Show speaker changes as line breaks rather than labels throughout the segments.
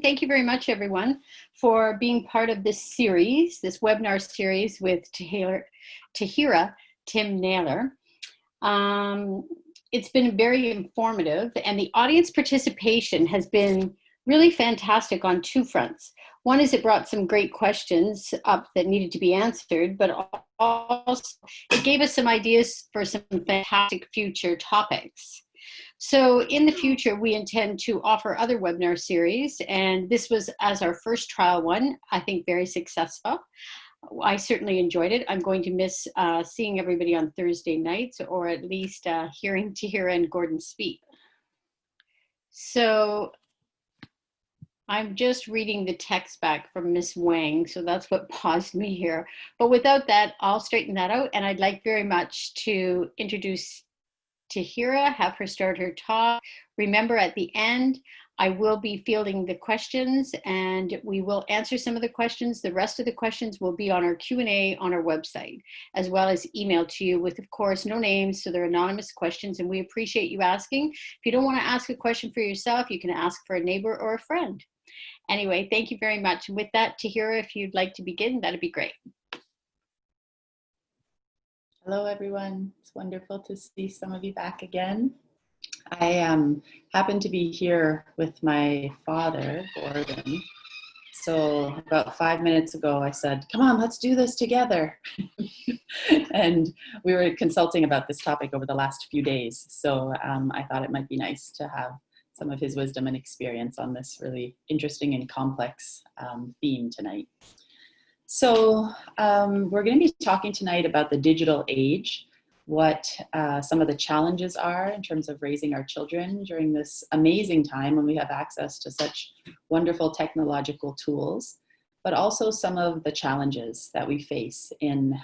Thank you very much, everyone, for being part of this series, this webinar series with Tahirih Naylor-Thimm. It's been very informative, and the audience participation has been really fantastic on two fronts. One is it brought some great questions up that needed to be answered, but also it gave us some ideas for some fantastic future topics. So in the future, we intend to offer other webinar series, and this was, as our first trial one, I think very successful. I certainly enjoyed it. I'm going to miss seeing everybody on Thursday nights, or at least hearing Tahirih and Gordon speak. So I'm just reading the text back from Miss Wang, so that's what paused me here. But without that, I'll straighten that out, and I'd like very much to introduce Tahirih, have her start her talk. Remember, at the end, I will be fielding the questions, and we will answer some of the questions. The rest of the questions will be on our Q&A on our website, as well as emailed to you with, of course, no names, so they're anonymous questions, and we appreciate you asking. If you don't want to ask a question for yourself, you can ask for a neighbor or a friend. Anyway, thank you very much. And with that, Tahirih, if you'd like to begin, that'd be great.
Hello, everyone. It's wonderful to see some of you back again. I happen to be here with my father, Gordon. So about 5 minutes ago, I said, come on, let's do this together. And we were consulting about this topic over the last few days. So I thought it might be nice to have some of his wisdom and experience on this really interesting and complex theme tonight. So we're going to be talking tonight about the digital age, what some of the challenges are in terms of raising our children during this amazing time when we have access to such wonderful technological tools, but also some of the challenges that we face in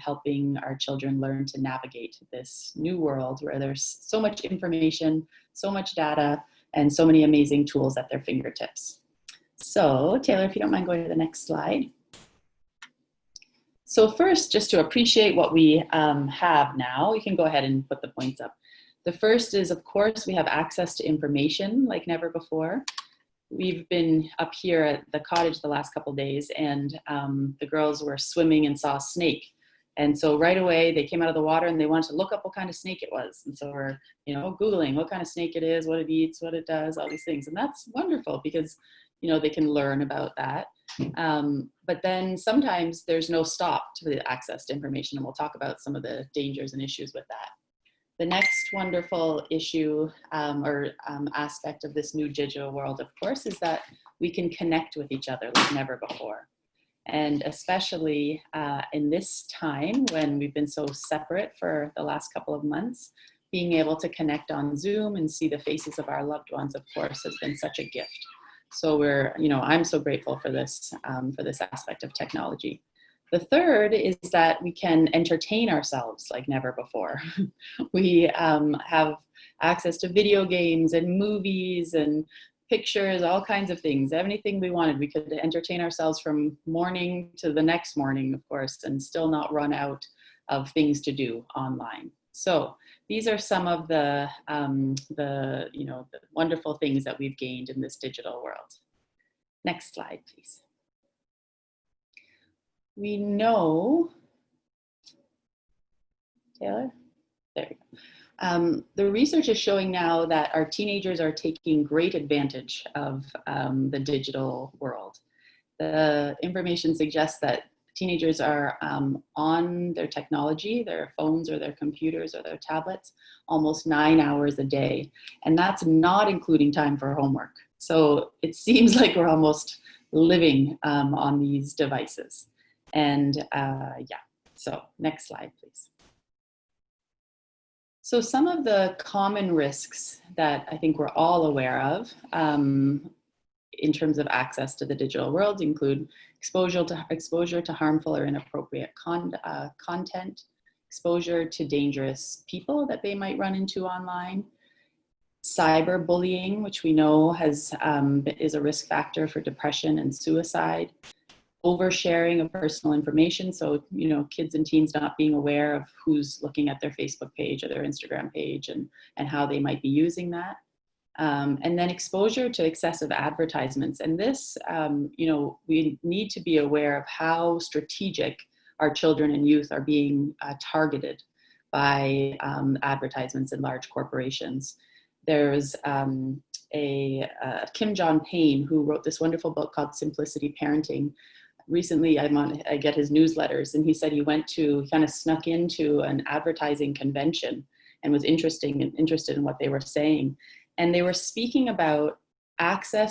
helping our children learn to navigate this new world where there's so much information, so much data, and so many amazing tools at their fingertips. So Taylor, if you don't mind going to the next slide. So first, just to appreciate what we have now, you can go ahead and put the points up. The first is, of course, we have access to information like never before. We've been up here at the cottage the last couple of days, and the girls were swimming and saw a snake. And so right away, they came out of the water and they wanted to look up what kind of snake it was. And so we're, Googling what kind of snake it is, what it eats, what it does, all these things. And that's wonderful because, they can learn about that. But then sometimes there's no stop to the access to information, and we'll talk about some of the dangers and issues with that. The next wonderful issue or aspect of this new digital world, of course, is that we can connect with each other like never before. And especially in this time when we've been so separate for the last couple of months, being able to connect on Zoom and see the faces of our loved ones, of course, has been such a gift. So I'm so grateful for this aspect of technology. The third is that we can entertain ourselves like never before. We have access to video games and movies and pictures, all kinds of things, anything we wanted. We could entertain ourselves from morning to the next morning, of course, and still not run out of things to do online. So these are some of the wonderful things that we've gained in this digital world. Next slide, please. We know, Taylor, there we go. The research is showing now that our teenagers are taking great advantage of the digital world. The information suggests that teenagers are on their technology, their phones or their computers or their tablets, almost 9 hours a day. And that's not including time for homework. So it seems like we're almost living on these devices. And so next slide, please. So some of the common risks that I think we're all aware of in terms of access to the digital world include exposure to harmful or inappropriate content, exposure to dangerous people that they might run into online, cyberbullying, which we know is a risk factor for depression and suicide, oversharing of personal information. So, kids and teens not being aware of who's looking at their Facebook page or their Instagram page and how they might be using that. And then exposure to excessive advertisements. And this, we need to be aware of how strategic our children and youth are being targeted by advertisements in large corporations. There's Kim John Payne, who wrote this wonderful book called Simplicity Parenting. Recently, I get his newsletters, and he said he kind of snuck into an advertising convention and was interested in what they were saying. And they were speaking about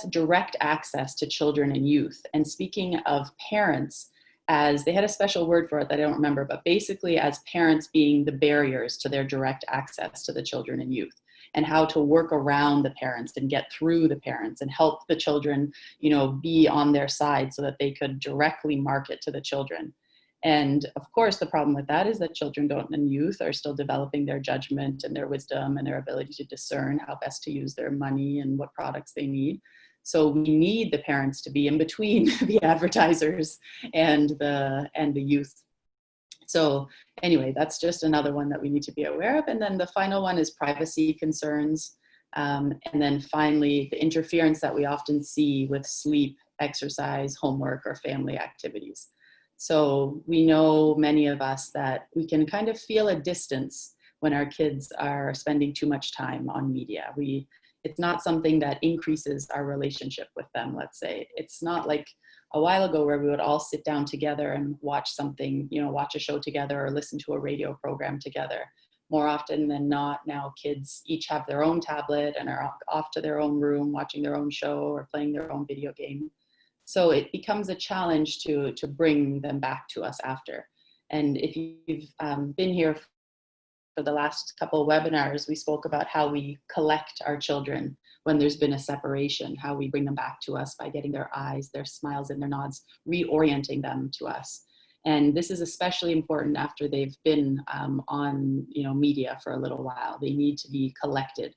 direct access to children and youth, and speaking of parents as, they had a special word for it that I don't remember, but basically as parents being the barriers to their direct access to the children and youth, and how to work around the parents and get through the parents and help the children, be on their side so that they could directly market to the children. And of course, the problem with that is that children and youth are still developing their judgment and their wisdom and their ability to discern how best to use their money and what products they need. So we need the parents to be in between the advertisers and the youth. So anyway, that's just another one that we need to be aware of. And then the final one is privacy concerns. And then finally, the interference that we often see with sleep, exercise, homework, or family activities. So we know, many of us, that we can kind of feel a distance when our kids are spending too much time on media. It's not something that increases our relationship with them, let's say. It's not like a while ago where we would all sit down together and watch something, watch a show together or listen to a radio program together. More often than not, now kids each have their own tablet and are off to their own room, watching their own show or playing their own video game. So it becomes a challenge to bring them back to us after. And if you've been here for the last couple of webinars, we spoke about how we collect our children when there's been a separation, how we bring them back to us by getting their eyes, their smiles, and their nods, reorienting them to us. And this is especially important after they've been on media for a little while. They need to be collected.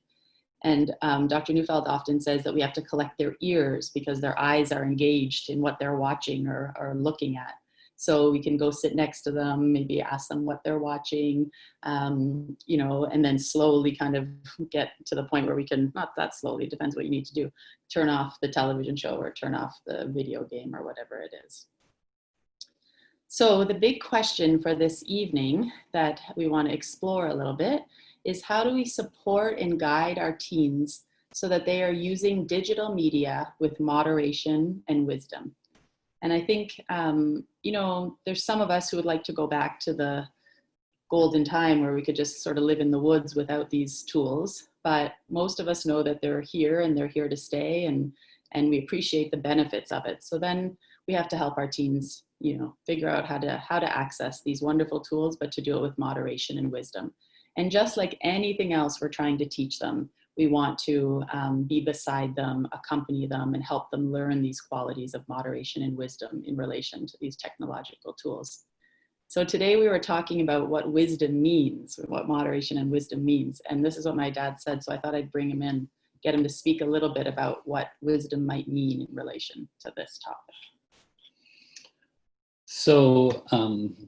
And Dr. Neufeld often says that we have to collect their ears because their eyes are engaged in what they're watching or looking at. So we can go sit next to them, maybe ask them what they're watching, and then slowly kind of get to the point where we can, not that slowly, depends what you need to do, turn off the television show or turn off the video game or whatever it is. So the big question for this evening that we want to explore a little bit is, how do we support and guide our teens so that they are using digital media with moderation and wisdom? And I think, there's some of us who would like to go back to the golden time where we could just sort of live in the woods without these tools. But most of us know that they're here and they're here to stay, and we appreciate the benefits of it. So then we have to help our teens, figure out how to access these wonderful tools, but to do it with moderation and wisdom. And just like anything else we're trying to teach them, we want to be beside them, accompany them, and help them learn these qualities of moderation and wisdom in relation to these technological tools. So today we were talking about what wisdom means, what moderation and wisdom means. And this is what my dad said, so I thought I'd bring him in, get him to speak a little bit about what wisdom might mean in relation to this topic.
So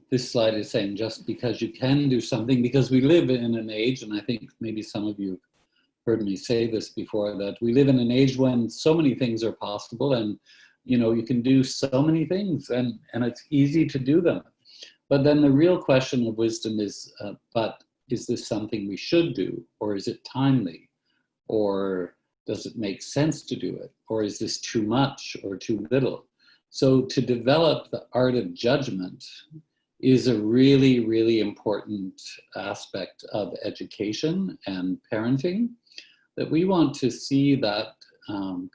this slide is saying, just because you can do something, because we live in an age, and I think maybe some of you heard me say this before, that we live in an age when so many things are possible, and you can do so many things, and it's easy to do them. But then the real question of wisdom is, but is this something we should do, or is it timely, or does it make sense to do it, or is this too much or too little? So to develop the art of judgment is a really, really important aspect of education and parenting, that we want to see that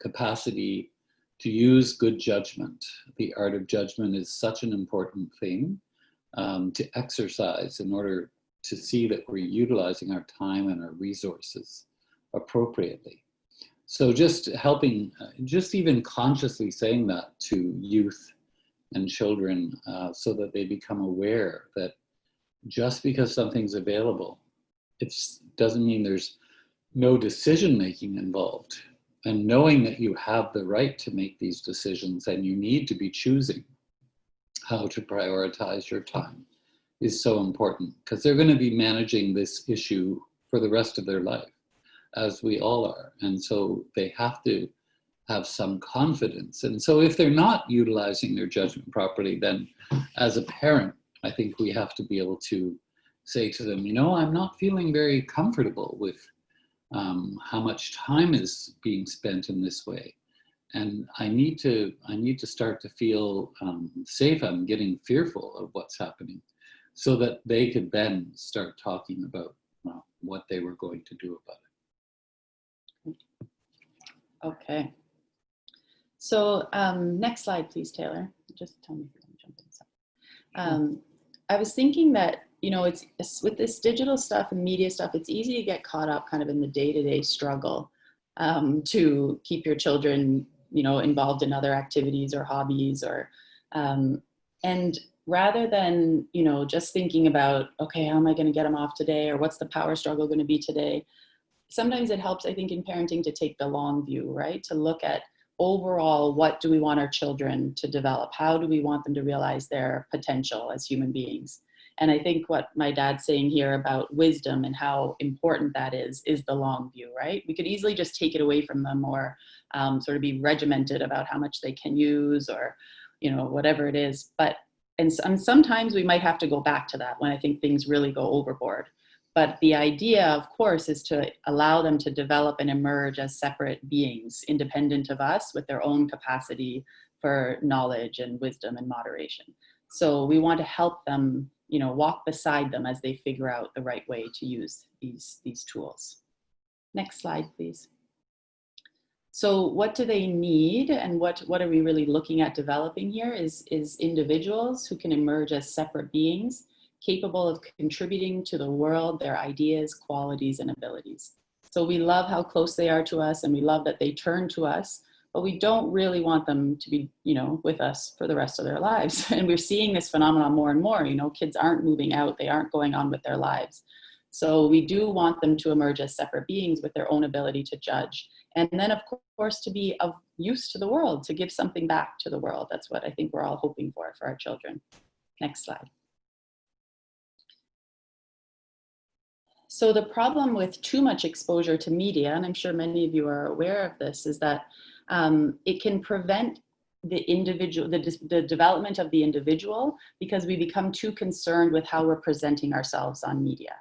capacity to use good judgment. The art of judgment is such an important thing to exercise in order to see that we're utilizing our time and our resources appropriately. So just helping, just even consciously saying that to youth and children so that they become aware that just because something's available, it doesn't mean there's no decision-making involved. And knowing that you have the right to make these decisions and you need to be choosing how to prioritize your time is so important, because they're going to be managing this issue for the rest of their life. as we all are. And so they have to have some confidence. And so if they're not utilizing their judgment properly, then as a parent, I think we have to be able to say to them, you know, I'm not feeling very comfortable with how much time is being spent in this way. And I need to start to feel safe. I'm getting fearful of what's happening, so that they could then start talking about what they were going to do about it.
Okay. So next slide, please, Taylor. Just tell me if you want to jump in. I was thinking that, you know, it's with this digital stuff and media stuff, it's easy to get caught up kind of in the day-to-day struggle to keep your children, you know, involved in other activities or hobbies, or and rather than, you know, just thinking about, okay, how am I going to get them off today, or what's the power struggle going to be today? Sometimes it helps, I think, in parenting to take the long view, right? To look at overall, what do we want our children to develop? How do we want them to realize their potential as human beings? And I think what my dad's saying here about wisdom and how important that is the long view, right? We could easily just take it away from them, or sort of be regimented about how much they can use, or, you know, whatever it is. But, and sometimes we might have to go back to that when I think things really go overboard. But the idea, of course, is to allow them to develop and emerge as separate beings, independent of us, with their own capacity for knowledge and wisdom and moderation. So we want to help them, you know, walk beside them as they figure out the right way to use these tools. Next slide, please. So what do they need, and what are we really looking at developing here is individuals who can emerge as separate beings, capable of contributing to the world their ideas, qualities, and abilities. So we love how close they are to us, and we love that they turn to us, but we don't really want them to be, you know, with us for the rest of their lives. And we're seeing this phenomenon more and more. You know, kids aren't moving out, they aren't going on with their lives. So we do want them to emerge as separate beings with their own ability to judge. And then, of course, to be of use to the world, to give something back to the world. That's what I think we're all hoping for our children. Next slide. So the problem with too much exposure to media, and I'm sure many of you are aware of this, is that it can prevent the individual, the development of the individual, because we become too concerned with how we're presenting ourselves on media.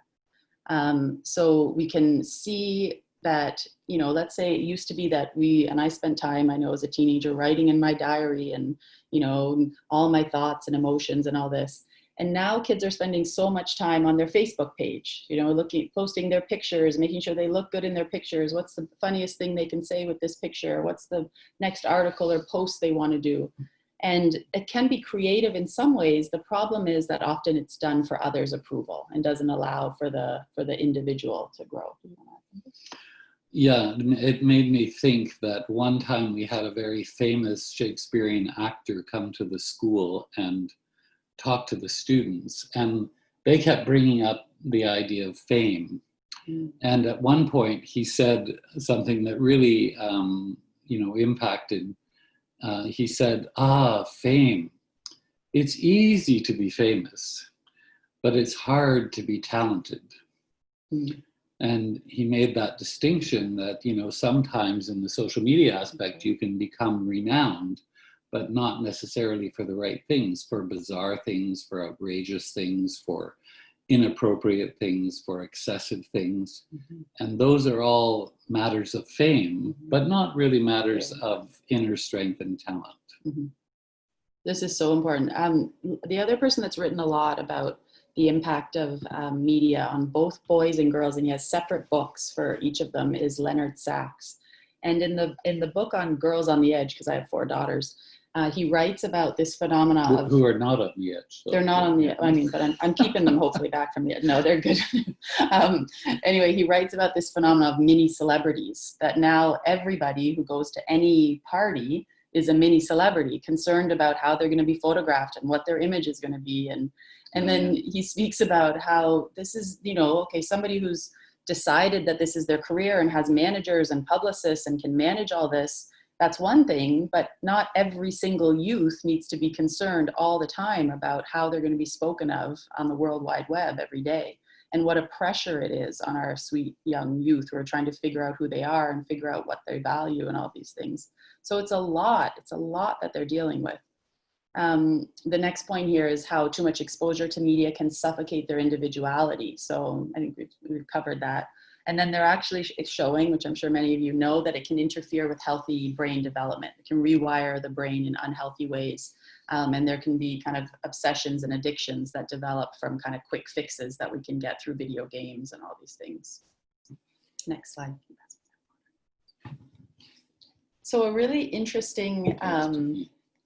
So we can see that, you know, let's say it used to be that I spent time, I know as a teenager, writing in my diary and, you know, all my thoughts and emotions and all this. And now kids are spending so much time on their Facebook page, you know, posting their pictures, making sure they look good in their pictures. What's the funniest thing they can say with this picture? What's the next article or post they want to do? And it can be creative in some ways. The problem is that often it's done for others' approval and doesn't allow for the individual to grow.
Yeah, it made me think that one time we had a very famous Shakespearean actor come to the school and talk to the students, and they kept bringing up the idea of fame. And at one point he said something that really you know, impacted. He said, fame, it's easy to be famous, but it's hard to be talented. And he made that distinction that, you know, sometimes in the social media aspect you can become renowned, but not necessarily for the right things, for bizarre things, for outrageous things, for inappropriate things, for excessive things. And those are all matters of fame, but not really matters of inner strength and talent.
This is so important. The other person that's written a lot about the impact of media on both boys and girls, and he has separate books for each of them, is Leonard Sachs. And in the book on Girls on the Edge, because I have 4 daughters, he writes about this phenomena of
who are not on the edge. So.
They're not on the, I mean, but I'm keeping them hopefully back from the edge. No, they're good. Anyway, he writes about this phenomenon of mini celebrities, that now everybody who goes to any party is a mini celebrity, concerned about how they're going to be photographed and what their image is going to be. And then he speaks about how this is, you know, okay, somebody who's decided that this is their career and has managers and publicists and can manage all this, that's one thing, but not every single youth needs to be concerned all the time about how they're going to be spoken of on the World Wide Web every day. and what a pressure it is on our sweet young youth who are trying to figure out who they are and figure out what they value and all these things. So it's a lot that they're dealing with. The next point here is how too much exposure to media can suffocate their individuality. So I think we've covered that. And then they're actually showing, which I'm sure many of you know, that it can interfere with healthy brain development. It can rewire the brain in unhealthy ways. And there can be kind of obsessions and addictions that develop from kind of quick fixes that we can get through video games and all these things. Next slide. So a really interesting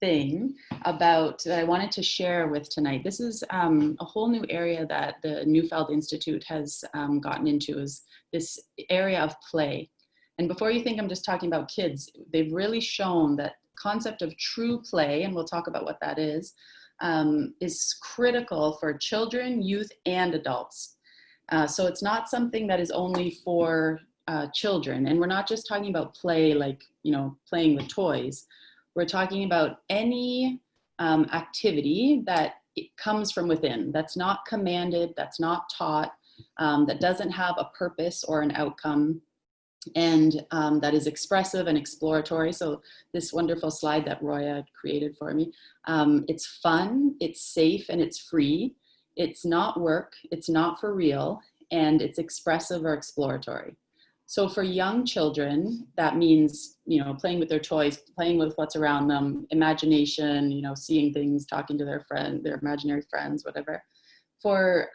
thing about that I wanted to share with tonight. This is a whole new area that the Neufeld Institute has gotten into, is this area of play. And before you think I'm just talking about kids, they've really shown that concept of true play, and we'll talk about what that is critical for children, youth, and adults. So it's not something that is only for children. And we're not just talking about play like, you know, playing with toys. We're talking about any activity that it comes from within, that's not commanded, that's not taught, that doesn't have a purpose or an outcome, and that is expressive and exploratory. So this wonderful slide that Roya created for me, it's fun, it's safe, and it's free. It's not work, it's not for real, and it's expressive or exploratory. So for young children, that means, you know, playing with their toys, playing with what's around them, imagination, you know, seeing things, talking to their imaginary friends, whatever. For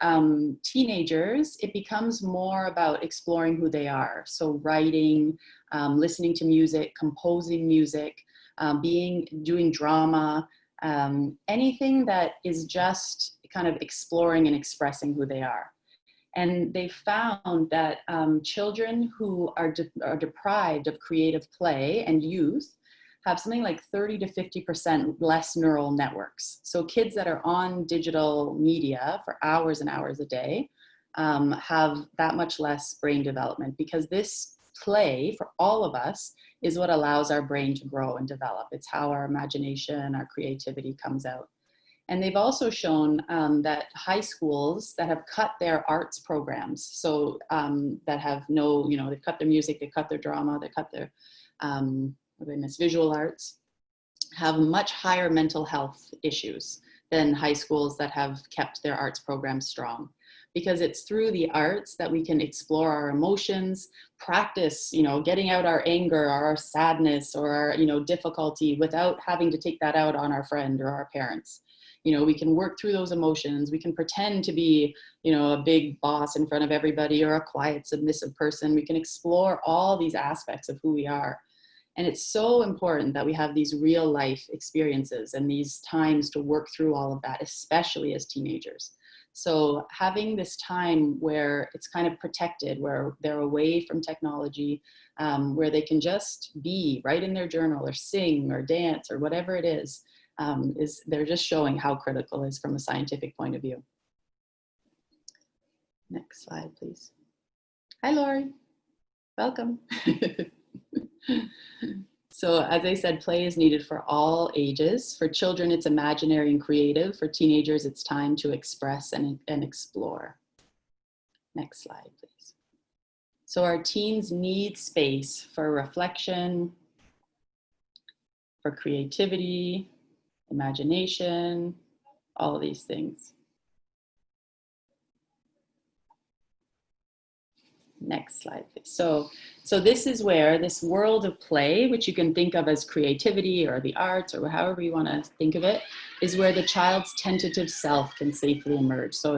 teenagers, it becomes more about exploring who they are. So writing, listening to music, composing music, doing drama, anything that is just kind of exploring and expressing who they are. And they found that children who are deprived of creative play, and youth, have something like 30 to 50% less neural networks. So kids that are on digital media for hours and hours a day have that much less brain development, because this play for all of us is what allows our brain to grow and develop. It's how our imagination, our creativity comes out. And they've also shown that high schools that have cut their arts programs, so that have no, you know, they've cut their music, they cut their drama, they cut their visual arts, have much higher mental health issues than high schools that have kept their arts programs strong. Because it's through the arts that we can explore our emotions, practice, you know, getting out our anger or our sadness or our, you know, difficulty without having to take that out on our friend or our parents. You know, we can work through those emotions. We can pretend to be, you know, a big boss in front of everybody or a quiet, submissive person. We can explore all these aspects of who we are. And it's so important that we have these real life experiences and these times to work through all of that, especially as teenagers. So having this time where it's kind of protected, where they're away from technology, where they can just be, write in their journal or sing or dance or whatever it is they're just showing how critical it is from a scientific point of view. Next slide, please. Hi, Lori. Welcome. So as I said, play is needed for all ages. For children, it's imaginary and creative. For teenagers, it's time to express and explore. Next slide, please. So our teens need space for reflection, for creativity, imagination, all of these things. Next slide, please. So this is where this world of play, which you can think of as creativity or the arts or however you want to think of it, is where the child's tentative self can safely emerge. So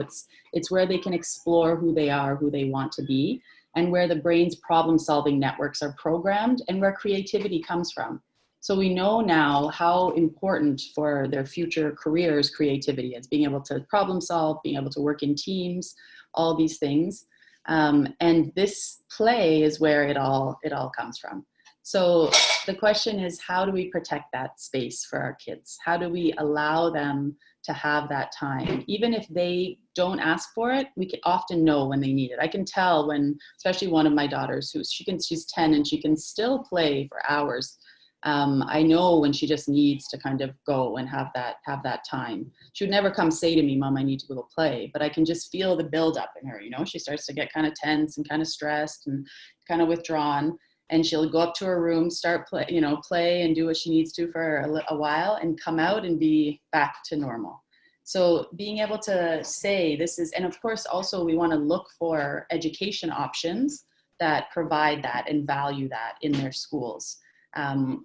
it's where they can explore who they are, who they want to be, and where the brain's problem-solving networks are programmed and where creativity comes from. So we know now how important for their future careers creativity is, being able to problem solve, being able to work in teams, all these things. And this play is where it all comes from. So the question is, how do we protect that space for our kids? How do we allow them to have that time? Even if they don't ask for it, we can often know when they need it. I can tell when, especially one of my daughters, she's 10 and she can still play for hours I know when she just needs to kind of go and have that time. She would never come say to me, Mom, I need to go play, but I can just feel the buildup in her. She starts to get kind of tense and kind of stressed and kind of withdrawn, and she'll go up to her room, start play and do what she needs to for a while, and come out and be back to normal. So being able to say this is, and of course also we want to look for education options that provide that and value that in their schools. I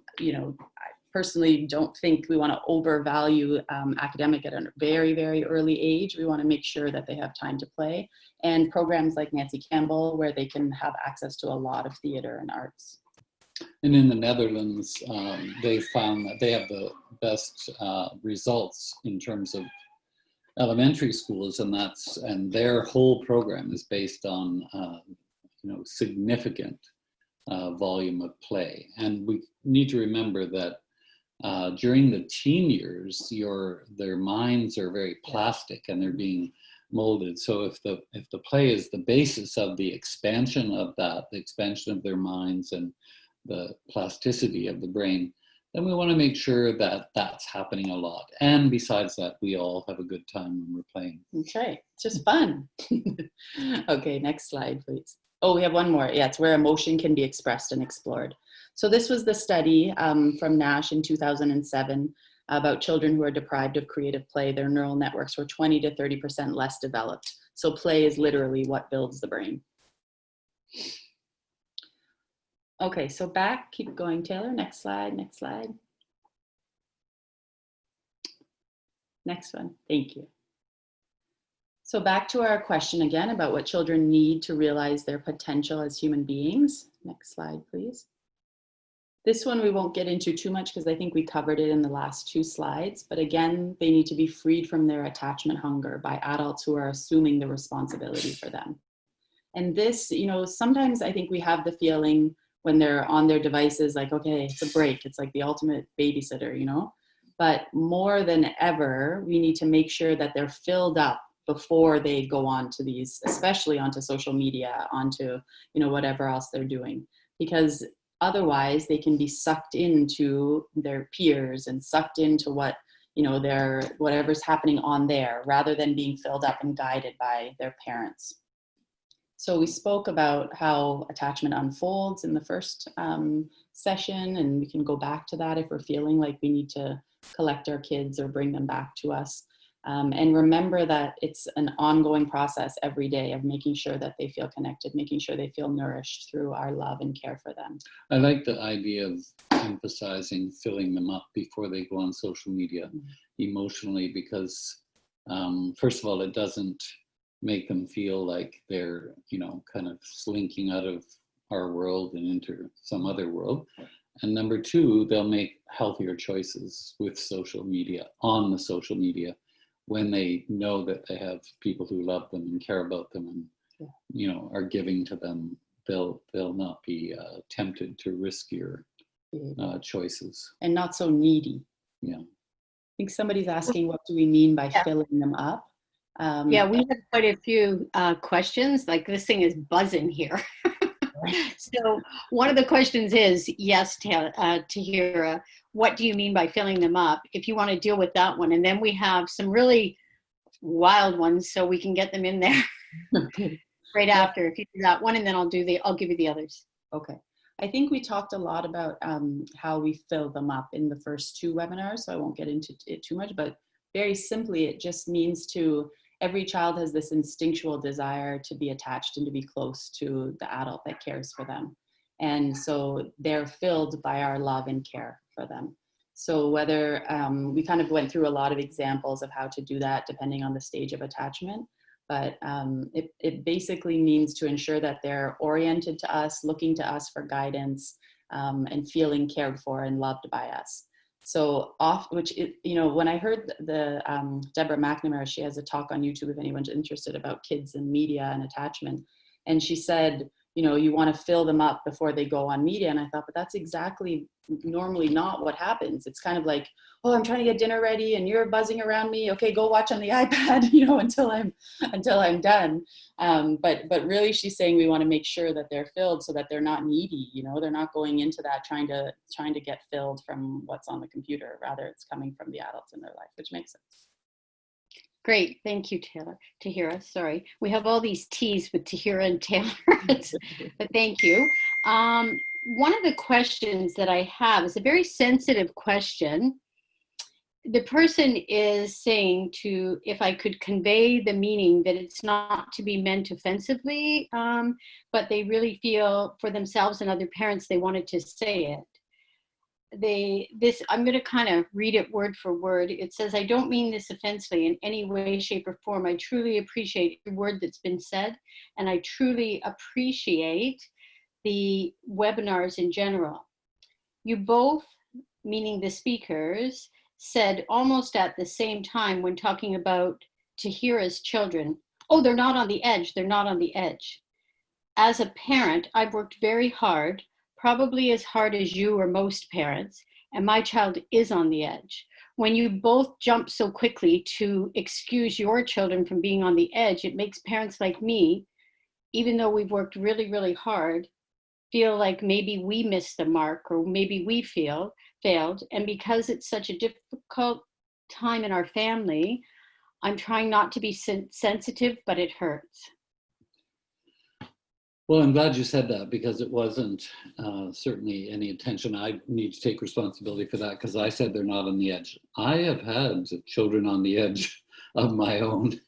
personally don't think we want to overvalue academic at a very, very early age. We want to make sure that they have time to play, and programs like Nancy Campbell, where they can have access to a lot of theater and arts.
And in the Netherlands, they found that they have the best results in terms of elementary schools, and their whole program is based on significant volume of play. And we need to remember that during the teen years, their minds are very plastic and they're being molded. So if the play is the basis of the expansion of their minds and the plasticity of the brain, then we want to make sure that that's happening a lot. And besides that, we all have a good time when we're playing.
Okay, it's just fun. Okay, next slide, please. Oh, we have one more. Yeah, it's where emotion can be expressed and explored. So this was the study from Nash in 2007 about children who are deprived of creative play. Their neural networks were 20 to 30% less developed. So play is literally what builds the brain. Okay, so back, keep going, Taylor. Next slide, next slide. Next one, thank you. So back to our question again about what children need to realize their potential as human beings. Next slide, please. This one we won't get into too much because I think we covered it in the last 2 slides, but again, they need to be freed from their attachment hunger by adults who are assuming the responsibility for them. And this, sometimes I think we have the feeling when they're on their devices, like, okay, it's a break. It's like the ultimate babysitter, But more than ever, we need to make sure that they're filled up before they go on to these, especially onto social media, onto, whatever else they're doing. Because otherwise they can be sucked into their peers and sucked into whatever's happening on there, rather than being filled up and guided by their parents. So we spoke about how attachment unfolds in the first session, and we can go back to that if we're feeling like we need to collect our kids or bring them back to us. And remember that it's an ongoing process every day of making sure that they feel connected, making sure they feel nourished through our love and care for them.
I like the idea of emphasizing filling them up before they go on social media emotionally, because first of all, it doesn't make them feel like they're, kind of slinking out of our world and into some other world. And number 2, they'll make healthier choices with social media, on the social media, when they know that they have people who love them and care about them and, are giving to them. They'll not be tempted to riskier choices.
And not so needy.
Yeah.
I think somebody's asking, what do we mean by filling them up?
Yeah, we have quite a few questions. Like, this thing is buzzing here. So one of the questions is, yes, Tahirih, what do you mean by filling them up? If you want to deal with that one. And then we have some really wild ones, so we can get them in there right after. If you do that one, and then I'll give you the others.
Okay. I think we talked a lot about how we fill them up in the first 2 webinars, so I won't get into it too much, but very simply, it just means every child has this instinctual desire to be attached and to be close to the adult that cares for them. And so they're filled by our love and care for them. So whether we kind of went through a lot of examples of how to do that depending on the stage of attachment, but it basically means to ensure that they're oriented to us, looking to us for guidance, and feeling cared for and loved by us. So when I heard the Deborah McNamara, she has a talk on YouTube if anyone's interested about kids and media and attachment. And she said, you want to fill them up before they go on media. And I thought, but that's exactly normally not what happens. It's kind of like, oh, I'm trying to get dinner ready and you're buzzing around me. Okay, go watch on the iPad, you know, until I'm done. But really she's saying we want to make sure that they're filled so that they're not needy, you know, they're not going into that trying to get filled from what's on the computer. Rather, it's coming from the adults in their life, which makes sense.
Great, thank you, Tahirih. Sorry, we have all these T's with Tahirih and Taylor, but thank you. One of the questions that I have is a very sensitive question. The person is saying if I could convey the meaning that it's not to be meant offensively, but they really feel for themselves and other parents they wanted to say it. I'm going to kind of read it word for word. It says, I don't mean this offensively in any way, shape, or form. I truly appreciate the word that's been said, and I truly appreciate the webinars in general. You both, meaning the speakers, said almost at the same time when talking about Tahirih's children, oh, they're not on the edge, they're not on the edge. As a parent, I've worked very hard, probably as hard as you or most parents, and my child is on the edge. When you both jump so quickly to excuse your children from being on the edge, it makes parents like me, even though we've worked really, really hard, feel like maybe we missed the mark or maybe we failed. And because it's such a difficult time in our family, I'm trying not to be sensitive, but it hurts.
Well, I'm glad you said that, because it wasn't certainly any intention. I need to take responsibility for that, because I said they're not on the edge. I have had children on the edge of my own.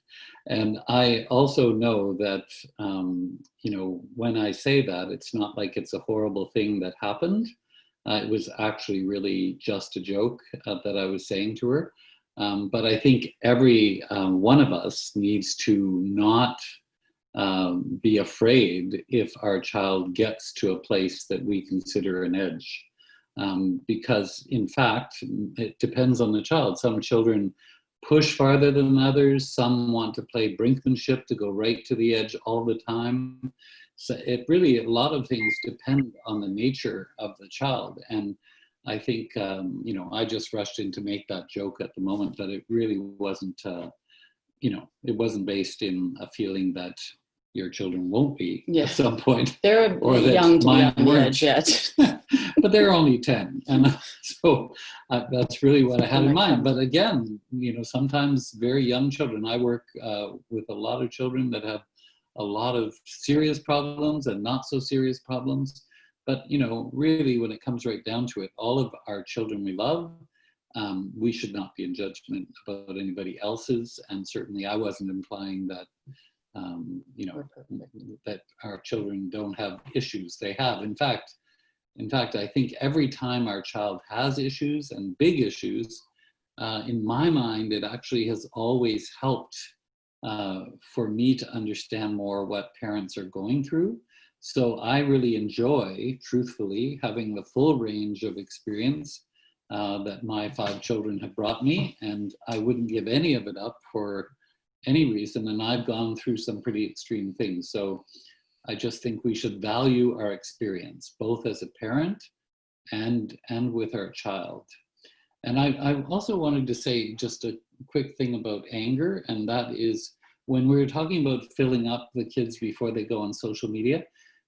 And I also know that, you know, when I say that, it's not like it's a horrible thing that happened. It was actually really just a joke that I was saying to her. But I think every one of us needs to not be afraid if our child gets to a place that we consider an edge. Because in fact, it depends on the child. Some children push farther than others. Some want to play brinkmanship to go right to the edge all the time. So it really, a lot of things depend on the nature of the child. And I think, you know, I just rushed in to make that joke at the moment, but it really wasn't, you know, it wasn't based in a feeling that your children won't be at some point.
They're young to be on the edge yet.
But they're only 10. And so that's really what I had in mind. But again, you know, sometimes very young children, I work with a lot of children that have a lot of serious problems and not so serious problems. But, you know, really when it comes right down to it, all of our children we love, we should not be in judgment about anybody else's. And certainly I wasn't implying that, you know, that our children don't have issues. They have. In fact, I think every time our child has issues and big issues, in my mind, it actually has always helped for me to understand more what parents are going through. So I really enjoy, truthfully, having the full range of experience that my 5 children have brought me, and I wouldn't give any of it up for any reason. And I've gone through some pretty extreme things. So I just think we should value our experience, both as a parent and with our child. And I also wanted to say just a quick thing about anger, and that is when we're talking about filling up the kids before they go on social media,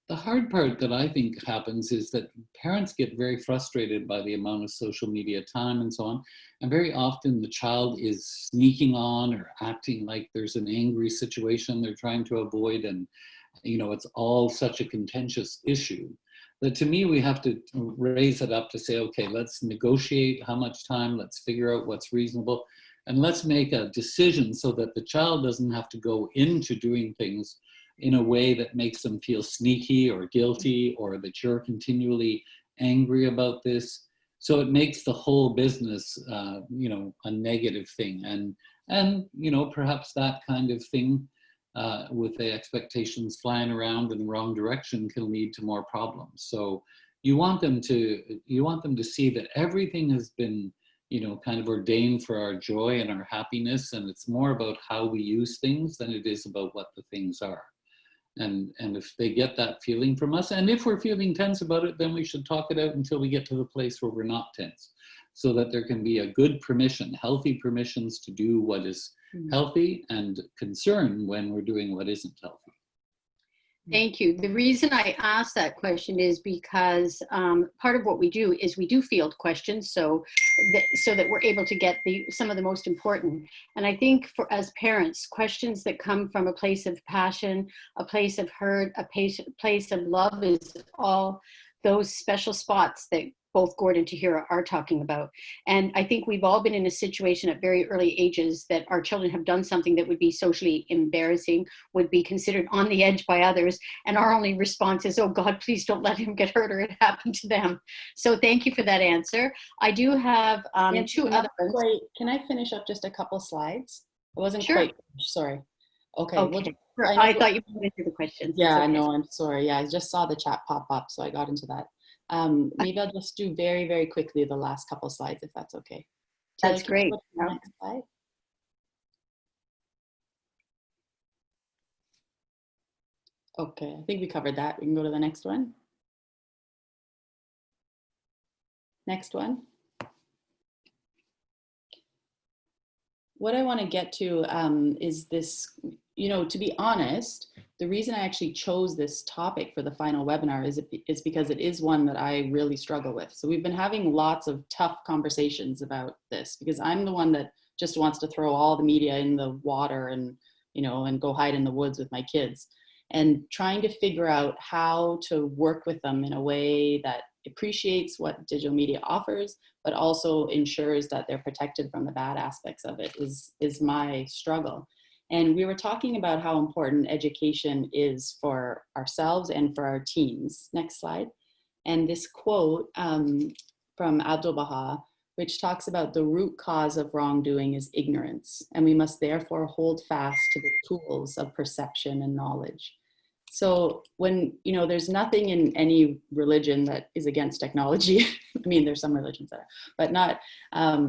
the hard part that I think happens is that parents get very frustrated by the amount of social media time and so on. And very often the child is sneaking on or acting like there's an angry situation they're trying to avoid. And, you know, it's all such a contentious issue that to me, we have to raise it up to say, okay, let's negotiate how much time, let's figure out what's reasonable, and let's make a decision so that the child doesn't have to go into doing things in a way that makes them feel sneaky or guilty, or that you're continually angry about this. So it makes the whole business, you know, a negative thing. And you know, perhaps that kind of thing with the expectations flying around in the wrong direction can lead to more problems. So you want them to see that everything has been, you know, kind of ordained for our joy and our happiness, and it's more about how we use things than it is about what the things are. And if they get that feeling from us, and if we're feeling tense about it, then we should talk it out until we get to the place where we're not tense, so that there can be a good permission, healthy permissions to do what is healthy, and concern when we're doing what isn't healthy.
Thank you. The reason I asked that question is because part of what we do is we do field questions, so that we're able to get some of the most important. And I think as parents, questions that come from a place of passion, a place of hurt, a place of love is all those special spots that both Gord and Tahirih are talking about. And I think we've all been in a situation at very early ages that our children have done something that would be socially embarrassing, would be considered on the edge by others. And our only response is, oh God, please don't let him get hurt or it happened to them. So thank you for that answer. I do have two other ones.
Can I finish up just a couple slides? I wasn't
Sure.
quite, sorry. Okay.
Okay. I thought you went into the questions.
Yeah, okay. No, I'm sorry. Yeah, I just saw the chat pop up, so I got into that. Maybe I'll just do very, very quickly the last couple slides, if that's okay.
That's great.
Next slide. Okay, I think we covered that. We can go to the next one. Next one. What I want to get to is this, to be honest, the reason I actually chose this topic for the final webinar is because it is one that I really struggle with. So we've been having lots of tough conversations about this, because I'm the one that just wants to throw all the media in the water and, and go hide in the woods with my kids, and trying to figure out how to work with them in a way that appreciates what digital media offers, but also ensures that they're protected from the bad aspects of it is my struggle. And we were talking about how important education is for ourselves and for our teens. Next slide. And this quote from Abdu'l-Baha, which talks about the root cause of wrongdoing is ignorance, and we must therefore hold fast to the tools of perception and knowledge. So when, there's nothing in any religion that is against technology. I mean, there's some religions that are, but not,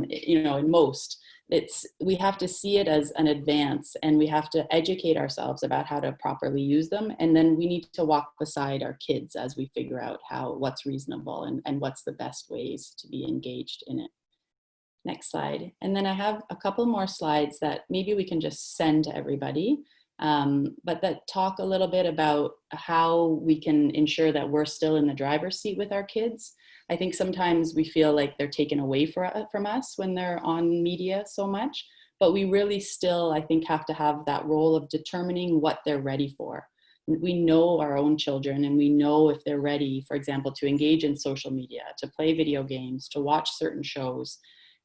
in most. We have to see it as an advance, and we have to educate ourselves about how to properly use them. And then we need to walk beside our kids as we figure out what's reasonable and what's the best ways to be engaged in it. Next slide. And then I have a couple more slides that maybe we can just send to everybody, but that talk a little bit about how we can ensure that we're still in the driver's seat with our kids. I think sometimes we feel like they're taken away from us when they're on media so much, but we really still, I think, have to have that role of determining what they're ready for. We know our own children, and we know if they're ready, for example, to engage in social media, to play video games, to watch certain shows.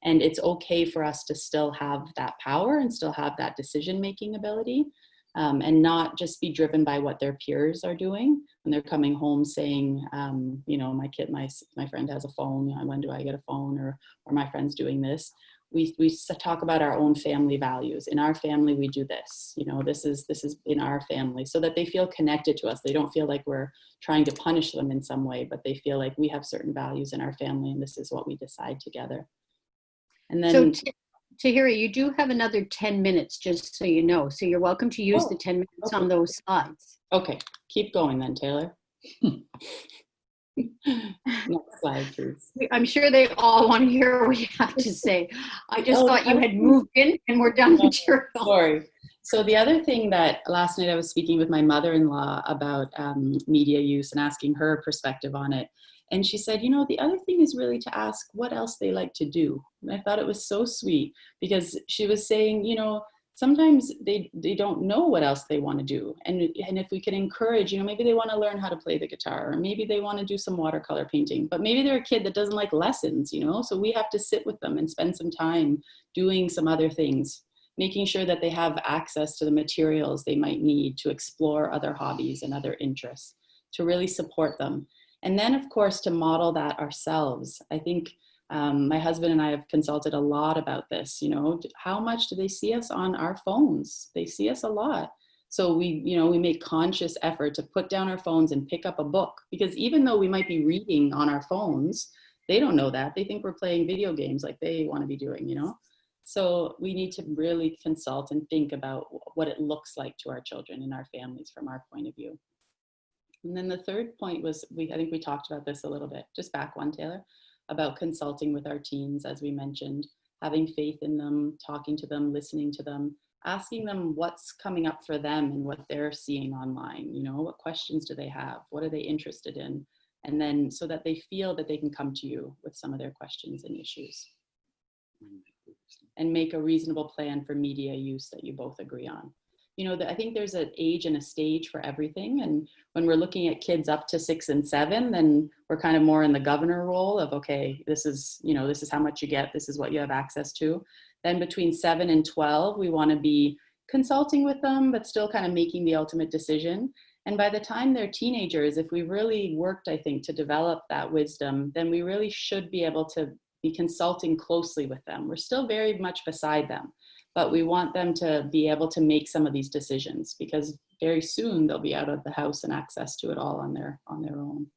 And it's okay for us to still have that power and still have that decision-making ability. And not just be driven by what their peers are doing when they're coming home saying, my friend has a phone, when do I get a phone, or my friend's doing this. We talk about our own family values. In our family, we do this. This is in our family, so that they feel connected to us. They don't feel like we're trying to punish them in some way, but they feel like we have certain values in our family, and this is what we decide together. And then.
Tahirih, you do have another 10 minutes, just so you know. So you're welcome to use the 10 minutes on those slides.
Okay, keep going then, Taylor. Next slide, please.
I'm sure they all want to hear what you have to say. I just thought you had moved in and we're done material.
Sorry. So the other thing that last night I was speaking with my mother-in-law about media use and asking her perspective on it. And she said, the other thing is really to ask what else they like to do. And I thought it was so sweet, because she was saying, sometimes they don't know what else they want to do. And if we can encourage, maybe they want to learn how to play the guitar, or maybe they want to do some watercolor painting, but maybe they're a kid that doesn't like lessons, so we have to sit with them and spend some time doing some other things, making sure that they have access to the materials they might need to explore other hobbies and other interests, to really support them. And then, of course, to model that ourselves. I think my husband and I have consulted a lot about this. How much do they see us on our phones? They see us a lot. So we make conscious effort to put down our phones and pick up a book, because even though we might be reading on our phones, they don't know that. They think we're playing video games like they want to be doing, So we need to really consult and think about what it looks like to our children and our families from our point of view. And then the third point was, I think we talked about this a little bit, just back one, Taylor, about consulting with our teens, as we mentioned, having faith in them, talking to them, listening to them, asking them what's coming up for them and what they're seeing online. You know, what questions do they have? What are they interested in? And then so that they feel that they can come to you with some of their questions and issues. And make a reasonable plan for media use that you both agree on. You know, I think there's an age and a stage for everything. And when we're looking at kids up to 6 and 7, then we're kind of more in the governor role of, okay, this is, you know, this is how much you get, this is what you have access to. Then between 7 and 12, we want to be consulting with them, but still kind of making the ultimate decision. And by the time they're teenagers, if we really worked, I think, to develop that wisdom, then we really should be able to be consulting closely with them. We're still very much beside them, but we want them to be able to make some of these decisions, because very soon they'll be out of the house and access to it all on their own.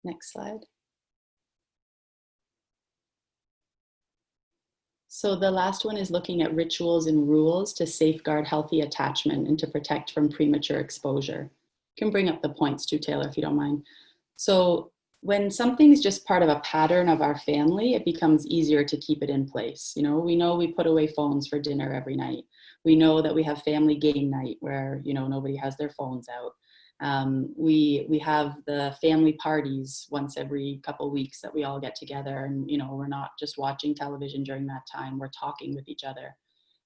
Next slide. So the last one is looking at rituals and rules to safeguard healthy attachment and to protect from premature exposure. You can bring up the points too, Taylor, if you don't mind. So when something's just part of a pattern of our family, it becomes easier to keep it in place. You know we put away phones for dinner every night. We know that we have family game night where, you know, nobody has their phones out. We have the family parties once every couple of weeks that we all get together, and, you know, we're not just watching television during that time, we're talking with each other.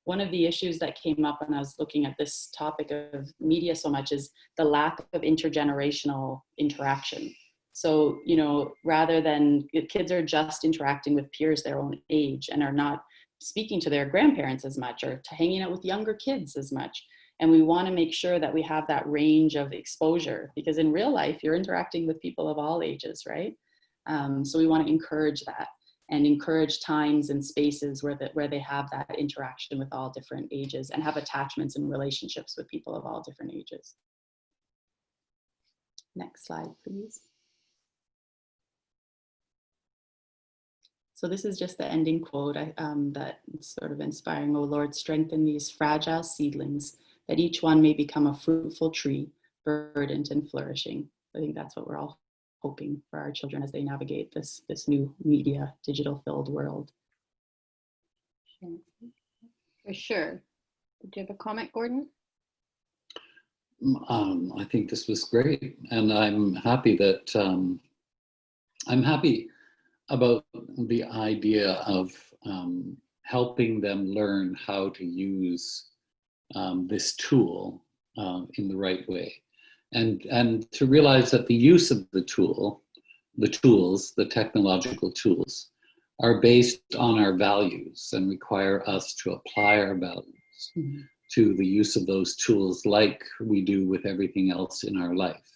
One of the issues that came up when I was looking at this topic of media so much is the lack of intergenerational interaction. So, you know, rather than kids are just interacting with peers their own age and are not speaking to their grandparents as much or to hanging out with younger kids as much. And we want to make sure that we have that range of exposure, because in real life, you're interacting with people of all ages, right? So we want to encourage that and encourage times and spaces where they have that interaction with all different ages and have attachments and relationships with people of all different ages. Next slide, please. So this is just the ending quote that sort of inspiring. "O Lord, strengthen these fragile seedlings, that each one may become a fruitful tree, verdant and flourishing." I think that's what we're all hoping for our children as they navigate this new media, digital-filled world.
For sure. Do you have a comment, Gordon?
I think this was great, and I'm happy that I'm happy about the idea of helping them learn how to use this tool in the right way, and to realize that the use of the technological tools, are based on our values and require us to apply our values to the use of those tools, like we do with everything else in our life.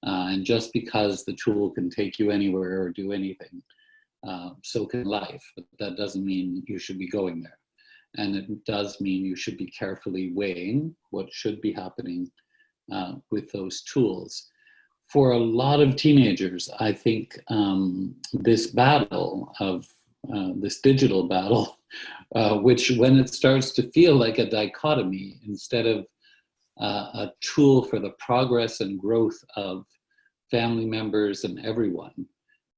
And just because the tool can take you anywhere or do anything, so can life, but that doesn't mean you should be going there. And it does mean you should be carefully weighing what should be happening with those tools. For a lot of teenagers, I think this battle of this digital battle, which when it starts to feel like a dichotomy instead of a tool for the progress and growth of family members and everyone,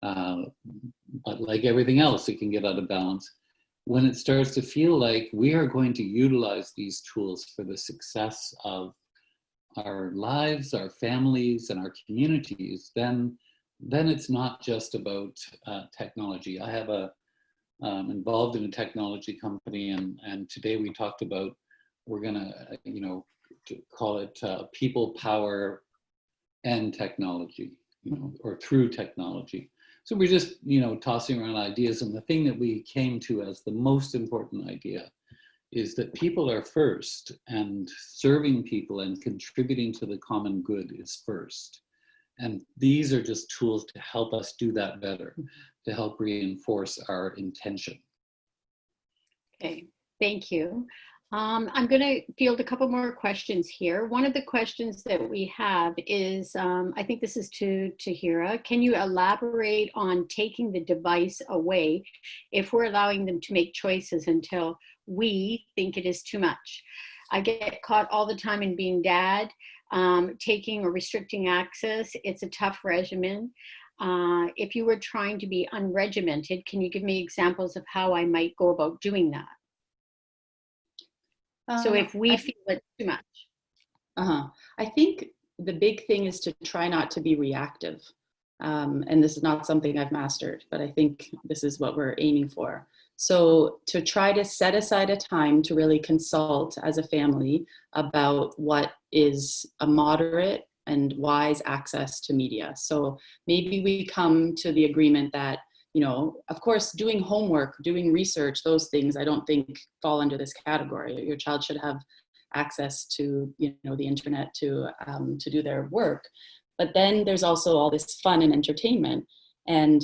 but like everything else, it can get out of balance. When it starts to feel like we are going to utilize these tools for the success of our lives, our families, and our communities, then it's not just about technology. I have involved in a technology company, and today we talked about, we're gonna, call it people, power, and technology, or through technology. So we're just, tossing around ideas, and the thing that we came to as the most important idea is that people are first, and serving people and contributing to the common good is first. And these are just tools to help us do that better, to help reinforce our intention.
Okay, thank you. I'm going to field a couple more questions here. One of the questions that we have is, I think this is to Tahirih. Can you elaborate on taking the device away if we're allowing them to make choices until we think it is too much? I get caught all the time in being dad, taking or restricting access. It's a tough regimen. If you were trying to be unregimented, can you give me examples of how I might go about doing that? So if we feel it's too much.
I think the big thing is to try not to be reactive. And this is not something I've mastered, but I think this is what we're aiming for. So to try to set aside a time to really consult as a family about what is a moderate and wise access to media. So maybe we come to the agreement that, you know, of course, doing homework, doing research, those things I don't think fall under this category. Your child should have access to, you know, the internet to do their work. But then there's also all this fun and entertainment. And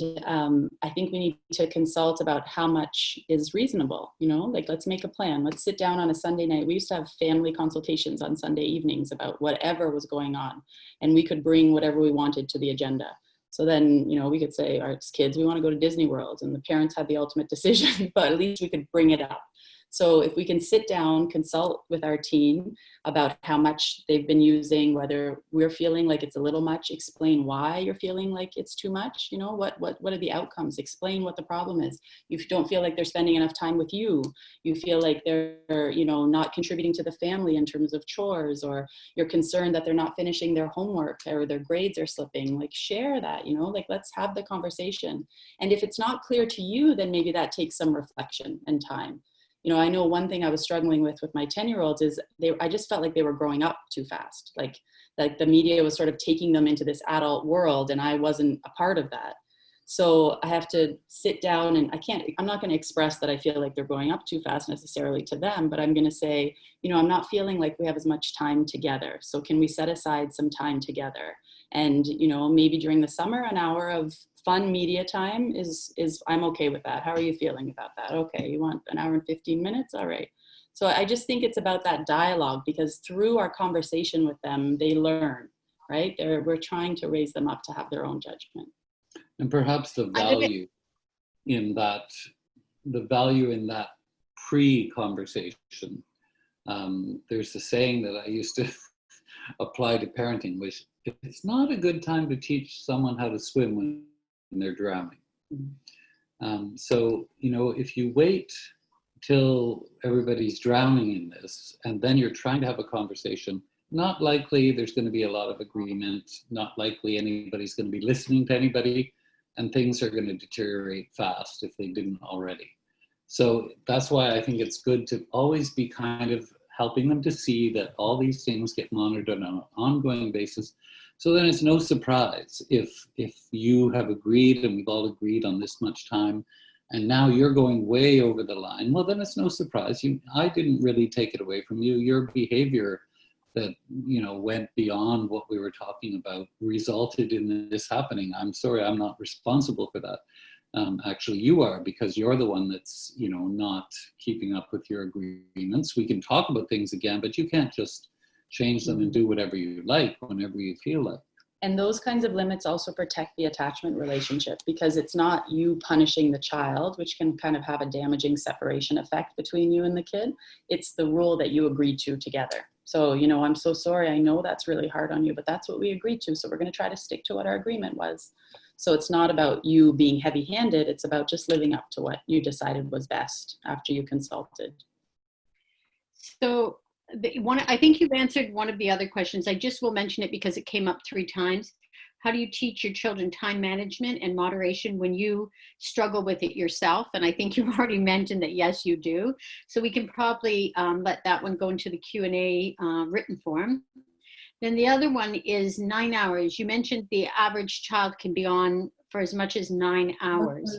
I think we need to consult about how much is reasonable, you know, like let's make a plan. Let's sit down on a Sunday night. We used to have family consultations on Sunday evenings about whatever was going on. And we could bring whatever we wanted to the agenda. So then, you know, we could say, our kids, we want to go to Disney World, and the parents had the ultimate decision, but at least we could bring it up. So if we can sit down, consult with our team about how much they've been using, whether we're feeling like it's a little much, explain why you're feeling like it's too much. You know, what are the outcomes? Explain what the problem is. You don't feel like they're spending enough time with you. You feel like they're, you know, not contributing to the family in terms of chores, or you're concerned that they're not finishing their homework or their grades are slipping. Like, share that, you know, like let's have the conversation. And if it's not clear to you, then maybe that takes some reflection and time. You know, I know one thing I was struggling with my 10-year-olds is I just felt like they were growing up too fast. Like the media was sort of taking them into this adult world, and I wasn't a part of that. So I have to sit down, and I'm not going to express that I feel like they're growing up too fast necessarily to them, but I'm going to say, you know, I'm not feeling like we have as much time together. So can we set aside some time together? And, you know, maybe during the summer, an hour of fun media time is I'm okay with that. How are you feeling about that? Okay, you want an hour and 15 minutes? All right. So I just think it's about that dialogue, because through our conversation with them, they learn, right? We're trying to raise them up to have their own judgment.
And perhaps the value in that pre-conversation. There's a saying that I used to apply to parenting, which it's not a good time to teach someone how to swim when they're drowning. So, you know, if you wait till everybody's drowning in this, and then you're trying to have a conversation, not likely there's going to be a lot of agreement, not likely anybody's going to be listening to anybody, and things are going to deteriorate fast if they didn't already. So that's why I think it's good to always be kind of helping them to see that all these things get monitored on an ongoing basis. So then it's no surprise if you have agreed, and we've all agreed on this much time, and now you're going way over the line, well, then it's no surprise. I didn't really take it away from you. Your behavior that, you know, went beyond what we were talking about resulted in this happening. I'm sorry, I'm not responsible for that. Actually, you are, because you're the one that's, you know, not keeping up with your agreements. We can talk about things again, but you can't just change them and do whatever you like whenever you feel like.
And those kinds of limits also protect the attachment relationship, because it's not you punishing the child, which can kind of have a damaging separation effect between you and the kid. It's the rule that you agreed to together. So, you know, I'm so sorry. I know that's really hard on you, but that's what we agreed to. So we're going to try to stick to what our agreement was. So it's not about you being heavy-handed. It's about just living up to what you decided was best after you consulted.
So I think you've answered one of the other questions. I just will mention it because it came up 3 times. How do you teach your children time management and moderation when you struggle with it yourself? And I think you've already mentioned that, yes, you do. So we can probably let that one go into the Q&A written form. Then the other one is 9 hours. You mentioned the average child can be on for as much as 9 hours.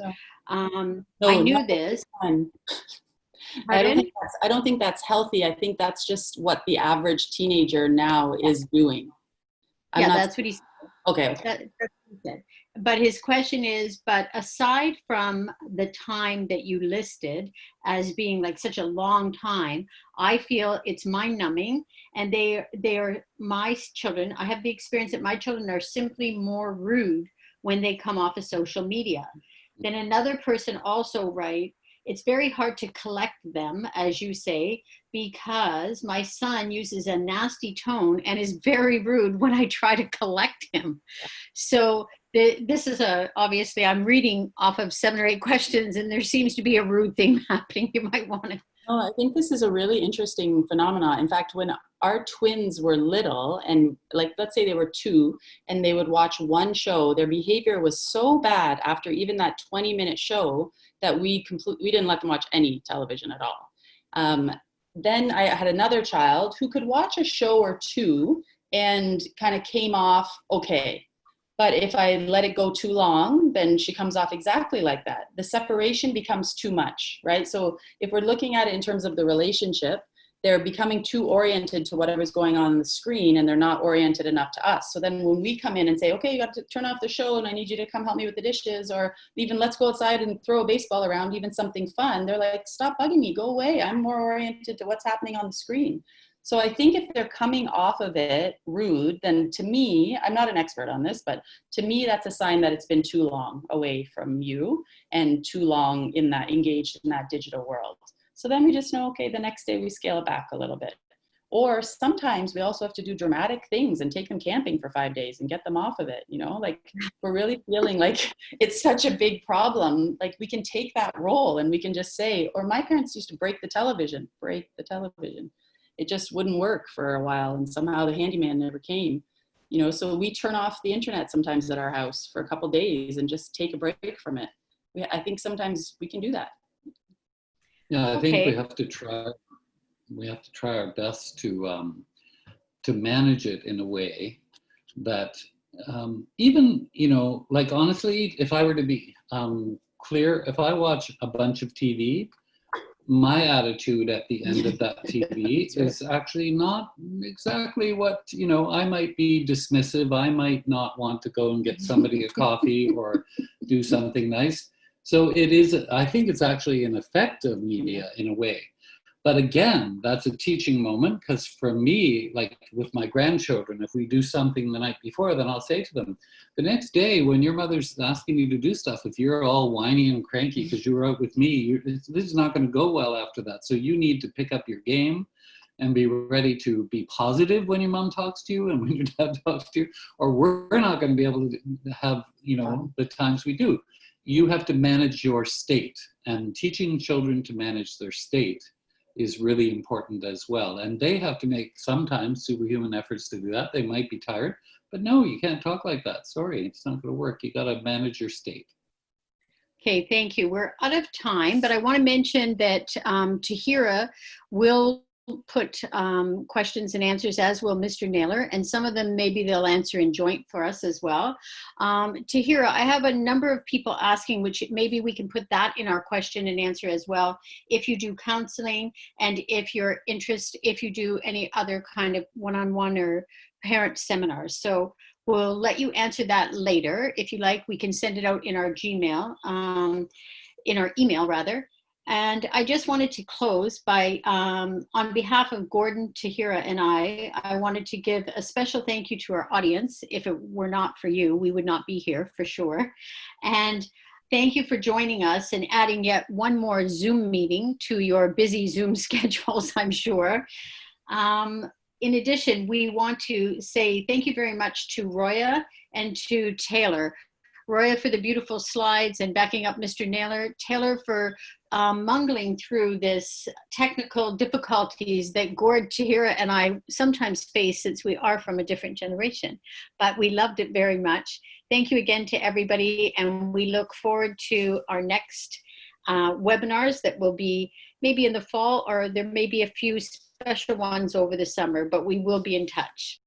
I knew this.
I don't think that's healthy. I think that's just what the average teenager now is doing.
That's what he said.
Okay.
it. But his question is, but aside from the time that you listed as being like such a long time, I feel it's mind numbing, and they are my children. I have the experience that my children are simply more rude when they come off of social media. Then another person also write, it's very hard to collect them, as you say, because my son uses a nasty tone and is very rude when I try to collect him. So this is obviously I'm reading off of 7 or 8 questions, and there seems to be a rude thing happening. You might want to.
Oh, I think this is a really interesting phenomenon. In fact, when our twins were little, and like, let's say they were 2 and they would watch one show, their behavior was so bad after even that 20-minute show that we didn't let them watch any television at all. Then I had another child who could watch a show or 2 and kind of came off okay. But if I let it go too long, then she comes off exactly like that. The separation becomes too much, right? So if we're looking at it in terms of the relationship, they're becoming too oriented to whatever's going on the screen, and they're not oriented enough to us. So then when we come in and say, okay, you got to turn off the show and I need you to come help me with the dishes, or even let's go outside and throw a baseball around, even something fun, they're like, stop bugging me, go away. I'm more oriented to what's happening on the screen. So I think if they're coming off of it rude, then to me, I'm not an expert on this, but to me, that's a sign that it's been too long away from you and too long engaged in that digital world. So then we just know, okay, the next day we scale it back a little bit. Or sometimes we also have to do dramatic things and take them camping for 5 days and get them off of it. Like we're really feeling like it's such a big problem. Like we can take that role and we can just say, or my parents used to break the television. It just wouldn't work for a while, and somehow the handyman never came. So we turn off the internet sometimes at our house for a couple days and just take a break from it. I think sometimes we can do that.
Yeah, I think we have to try our best to manage it in a way that even, like honestly, if I were to be clear, if I watch a bunch of TV, my attitude at the end of that TV is actually not exactly what, I might be dismissive. I might not want to go and get somebody a coffee or do something nice. So I think it's actually an effective media in a way. But again, that's a teaching moment, because for me, like with my grandchildren, if we do something the night before, then I'll say to them, the next day when your mother's asking you to do stuff, if you're all whiny and cranky because you were out with me, this is not going to go well after that. So you need to pick up your game and be ready to be positive when your mom talks to you and when your dad talks to you, or we're not going to be able to have, the times we do. You have to manage your state, and teaching children to manage their state is really important as well. And they have to make sometimes superhuman efforts to do that. They might be tired, but no, you can't talk like that. Sorry, it's not going to work. You got to manage your state.
Okay, thank you. We're out of time, but I want to mention that Tahirih will put questions and answers, as will Mr. Naylor, and some of them maybe they'll answer in joint for us as well. Tahirih, I have a number of people asking, which maybe we can put that in our question and answer as well, if you do counseling and if you do any other kind of one-on-one or parent seminars. So we'll let you answer that later. If you like, we can send it out in our Gmail, in our email rather. And I just wanted to close by, on behalf of Gordon, Tahirih, and I wanted to give a special thank you to our audience. If it were not for you, we would not be here for sure. And thank you for joining us and adding yet one more Zoom meeting to your busy Zoom schedules, I'm sure. In addition, we want to say thank you very much to Roya and to Taylor. Roya for the beautiful slides and backing up Mr. Naylor. Taylor for mungling through this technical difficulties that Gord, Tahirih, and I sometimes face, since we are from a different generation. But we loved it very much. Thank you again to everybody, and we look forward to our next webinars that will be maybe in the fall, or there may be a few special ones over the summer, but we will be in touch.